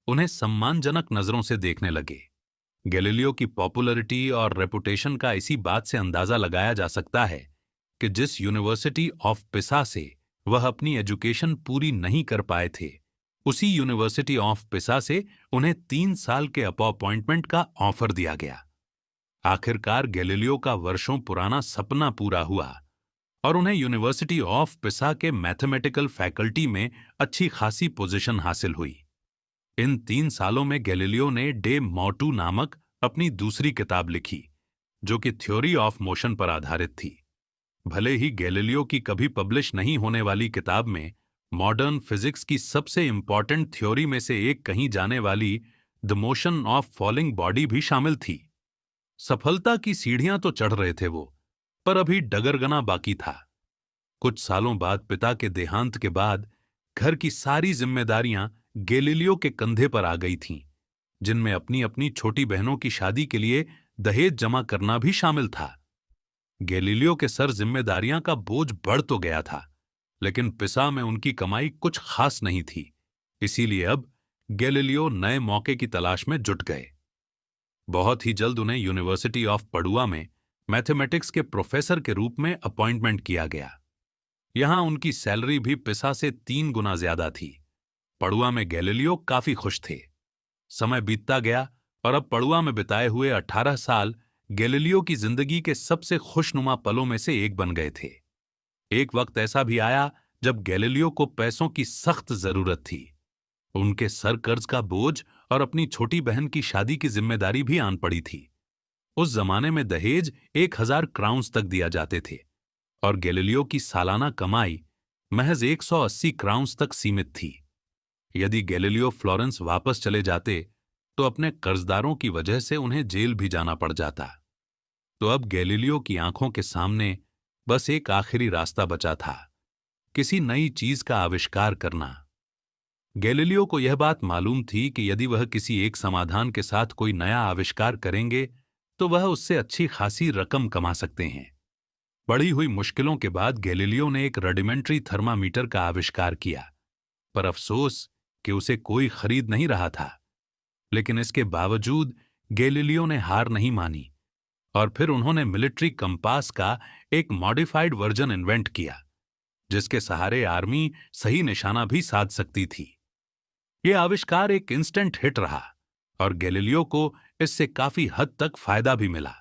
उन्हें सम्मानजनक नजरों से देखने लगे। गैलीलियो की पॉपुलैरिटी और रेपुटेशन का इसी बात से अंदाजा लगाया जा सकता है कि जिस यूनिवर्सिटी ऑफ पिसा से वह अपनी एजुकेशन पूरी नहीं कर पाए थे, उसी यूनिवर्सिटी ऑफ पिसा से उन्हें 3 साल के अपॉइंटमेंट का ऑफर दिया गया। आखिरकार गैलीलियो का वर्षों पुराना सपना पूरा हुआ और उन्हें यूनिवर्सिटी ऑफ पिसा के मैथमेटिकल फैकल्टी में अच्छी खासी पोजीशन हासिल हुई। इन 3 सालों में गैलीलियो ने डे मोटू नामक अपनी दूसरी किताब लिखी, जो कि थ्योरी ऑफ मोशन पर आधारित थी। भले ही गैलीलियो की कभी पब्लिश नहीं होने वाली किताब में मॉडर्न फिजिक्स की सबसे इंपॉर्टेंट थ्योरी में से एक कही जाने वाली the motion of falling body भी शामिल थी। सफलता की सीढ़ियां तो चढ़ रहे थे वो, पर अभी डगरगना बाकी था। कुछ सालों बाद पिता के देहांत के बाद घर की सारी जिम्मेदारियां गैलीलियो के कंधे पर आ गई थीं, जिनमें अपनी अपनी छोटी बहनों की शादी के लिए दहेज जमा करना भी शामिल था। गैलीलियो के सर जिम्मेदारियां का बोझ बढ़ तो गया था, लेकिन पिसा में उनकी कमाई कुछ खास नहीं थी। इसीलिए अब गैलीलियो नए मौके की तलाश में जुट गए। बहुत ही जल्द उन्हें यूनिवर्सिटी ऑफ पडुआ में मैथमेटिक्स के प्रोफेसर के रूप में अपॉइंटमेंट किया गया। यहां उनकी सैलरी भी पिसा से 3 गुना ज्यादा थी। पडुआ में गैलीलियो काफी खुश थे। समय बीतता गया और अब पडुआ में बिताए हुए 18 साल गैलीलियो की जिंदगी के सबसे खुशनुमा पलों में से एक बन गए थे। एक वक्त ऐसा भी आया जब गैलीलियो को पैसों की सख्त जरूरत थी। उनके सर कर्ज का बोझ और अपनी छोटी बहन की शादी की जिम्मेदारी भी आन पड़ी थी। उस जमाने में दहेज 1000 क्राउन्स तक दिया जाते थे और गैलीलियो की सालाना कमाई महज 180 क्राउन्स तक सीमित थी। यदि गैलीलियो फ्लोरेंस वापस चले जाते तो अपने कर्जदारों की वजह से उन्हें जेल भी जाना पड़ जाता। तो अब गैलीलियो की आंखों के सामने बस एक आखिरी रास्ता बचा था, किसी नई चीज का आविष्कार करना। गैलीलियो को यह बात मालूम थी कि यदि वह किसी एक समाधान के साथ कोई नया आविष्कार करेंगे तो वह उससे अच्छी खासी रकम कमा सकते हैं। बढ़ी हुई मुश्किलों के बाद गैलीलियो ने एक रडिमेंट्री थर्मामीटर का आविष्कार किया, पर अफसोस कि उसे कोई खरीद नहीं रहा था। लेकिन इसके बावजूद गैलीलियो ने हार नहीं मानी और फिर उन्होंने मिलिट्री कंपास का एक मॉडिफाइड वर्जन इन्वेंट किया, जिसके सहारे आर्मी सही निशाना भी साध सकती थी। यह आविष्कार एक इंस्टेंट हिट रहा और गैलीलियो को इससे काफी हद तक फायदा भी मिला।